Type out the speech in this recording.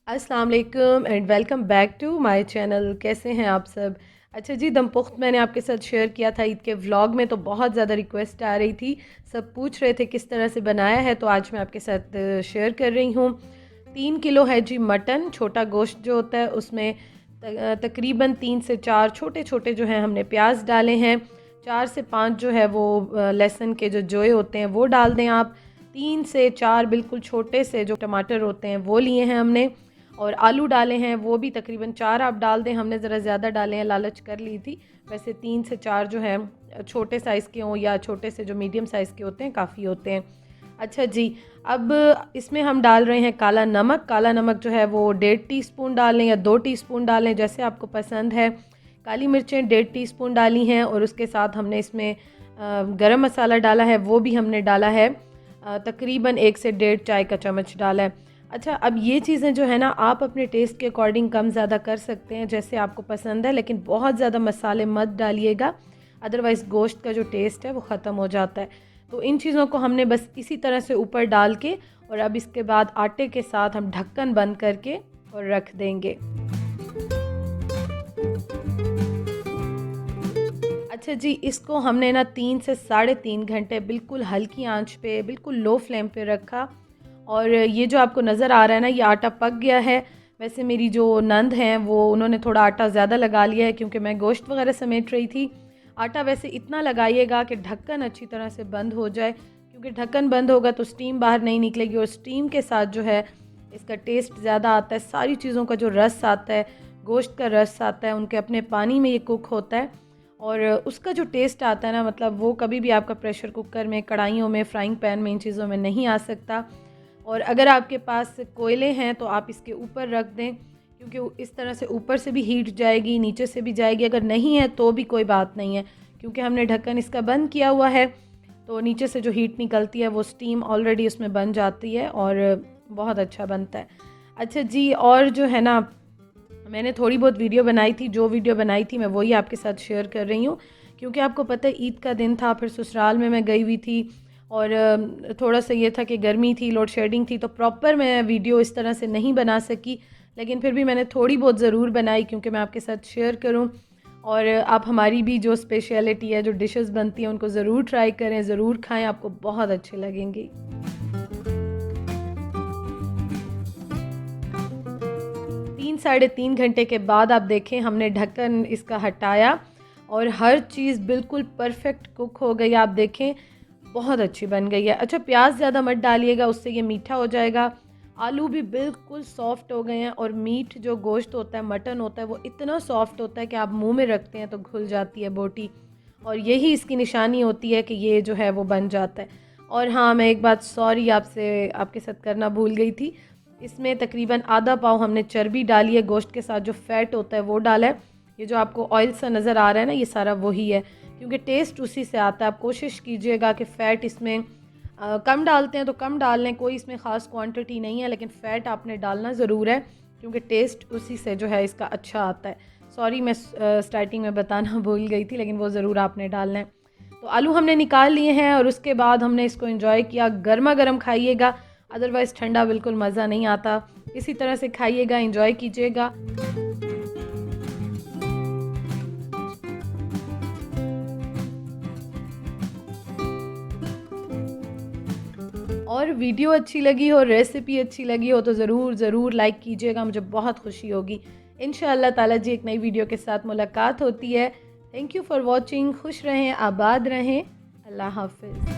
अस्सलाम वालेकुम and welcome back to my channel. कैसे हैं आप सब? अच्छा जी, दम पुख्त मैंने आपके साथ शेयर किया था ईद के व्लॉग में, तो बहुत ज़्यादा रिक्वेस्ट आ रही थी, सब पूछ रहे थे किस तरह से बनाया है, तो आज मैं आपके साथ शेयर कर रही हूँ। 3 किलो है जी मटन, छोटा गोश्त जो होता है उसमें तकरीबन 3 से 4 छोटे छोटे जो हैं हमने प्याज डाले हैं। 4 से 5 जो है वो लहसुन के जो जोए होते हैं वो डाल दें आप। 3 से 4 बिल्कुल छोटे से जो टमाटर होते हैं वो लिए हैं हमने, और आलू डाले हैं वो भी तकरीबन 4 आप डाल दें। हमने ज़रा ज़्यादा डाले हैं, लालच कर ली थी। वैसे 3 से 4 जो है छोटे साइज़ के हों या छोटे से जो मीडियम साइज़ के होते हैं काफ़ी होते हैं। अच्छा जी, अब इसमें हम डाल रहे हैं काला नमक। काला नमक जो है वो 1.5 टीस्पून डालें या 2 टीस्पून डालें, जैसे आपको पसंद है। काली मिर्चें 1.5 टीस्पून डाली हैं, और उसके साथ हमने इसमें गरम मसाला डाला है, वो भी हमने डाला है तकरीबन 1 से 1.5 चाय का चम्मच डाला है। अच्छा, अब ये चीज़ें जो है ना आप अपने टेस्ट के अकॉर्डिंग कम ज़्यादा कर सकते हैं जैसे आपको पसंद है, लेकिन बहुत ज़्यादा मसाले मत डालिएगा, अदरवाइज़ गोश्त का जो टेस्ट है वो ख़त्म हो जाता है। तो इन चीज़ों को हमने बस इसी तरह से ऊपर डाल के, और अब इसके बाद आटे के साथ हम ढक्कन बंद करके और रख देंगे। अच्छा जी, इसको हमने ना 3 से 3.5 घंटे बिल्कुल हल्की आंच पे, बिल्कुल लो फ्लेम पे रखा, और ये जो आपको नज़र आ रहा है ना ये आटा पक गया है। वैसे मेरी जो नंद हैं वो उन्होंने थोड़ा आटा ज़्यादा लगा लिया है क्योंकि मैं गोश्त वगैरह समेट रही थी। आटा वैसे इतना लगाइएगा कि ढक्कन अच्छी तरह से बंद हो जाए, क्योंकि ढक्कन बंद होगा तो स्टीम बाहर नहीं निकलेगी, और स्टीम के साथ जो है इसका टेस्ट ज़्यादा आता है। सारी चीज़ों का जो रस आता है, गोश्त का रस आता है, उनके अपने पानी में ये कुक होता है, और उसका जो टेस्ट आता है ना, मतलब वो कभी भी आपका प्रेशर कुकर में, कढ़ाइयों में, फ्राइंग पैन में, इन चीज़ों में नहीं आ सकता। और अगर आपके पास कोयले हैं तो आप इसके ऊपर रख दें, क्योंकि इस तरह से ऊपर से भी हीट जाएगी, नीचे से भी जाएगी। अगर नहीं है तो भी कोई बात नहीं है, क्योंकि हमने ढक्कन इसका बंद किया हुआ है, तो नीचे से जो हीट निकलती है वो स्टीम ऑलरेडी उसमें बन जाती है और बहुत अच्छा बनता है। अच्छा जी, और जो है ना मैंने थोड़ी बहुत वीडियो बनाई थी, जो वीडियो बनाई थी मैं वही आपके साथ शेयर कर रही हूँ, क्योंकि आपको पता है ईद का दिन था, फिर ससुराल में मैं गई हुई थी, और थोड़ा सा ये था कि गर्मी थी, लोड शेडिंग थी, तो प्रॉपर मैं वीडियो इस तरह से नहीं बना सकी, लेकिन फिर भी मैंने थोड़ी बहुत ज़रूर बनाई क्योंकि मैं आपके साथ शेयर करूँ। और आप हमारी भी जो स्पेशलिटी है, जो डिशेस बनती हैं, उनको ज़रूर ट्राई करें, ज़रूर खाएं, आपको बहुत अच्छे लगेंगे। 3 साढ़े 3 घंटे के बाद आप देखें, हमने ढक्कन इसका हटाया और हर चीज़ बिल्कुल परफेक्ट कुक हो गई। आप देखें बहुत अच्छी बन गई है। अच्छा, प्याज ज़्यादा मत डालिएगा, उससे ये मीठा हो जाएगा। आलू भी बिल्कुल सॉफ्ट हो गए हैं, और मीट जो गोश्त होता है, मटन होता है, वो इतना सॉफ्ट होता है कि आप मुंह में रखते हैं तो घुल जाती है बोटी, और यही इसकी निशानी होती है कि ये जो है वो बन जाता है। और हाँ, मैं एक बात सॉरी आपसे आपके साथ करना भूल गई थी, इसमें तकरीबन आधा पाव हमने चर्बी डाली है, गोश्त के साथ जो फ़ैट होता है वो डाला है। ये जो आपको ऑयल सा नज़र आ रहा है ना, ये सारा वही है, क्योंकि टेस्ट उसी से आता है। आप कोशिश कीजिएगा कि फ़ैट इसमें कम डालते हैं तो कम डाल लें, कोई इसमें ख़ास क्वांटिटी नहीं है, लेकिन फ़ैट आपने डालना ज़रूर है, क्योंकि टेस्ट उसी से जो है इसका अच्छा आता है। सॉरी, मैं स्टार्टिंग में बताना भूल गई थी, लेकिन वो ज़रूर आपने डालना है। तो आलू हमने निकाल लिए हैं, और उसके बाद हमने इसको एंजॉय किया। गर्मा गर्म खाइएगा, अदरवाइज़ ठंडा बिल्कुल मज़ा नहीं आता। इसी तरह से खाइएगा, एंजॉय कीजिएगा। और वीडियो अच्छी लगी हो, रेसिपी अच्छी लगी हो, तो ज़रूर ज़रूर लाइक कीजिएगा, मुझे बहुत खुशी होगी। इंशाअल्लाह ताला जी एक नई वीडियो के साथ मुलाकात होती है। Thank you for watching. खुश रहें, आबाद रहें। अल्लाह हाफ़िज़।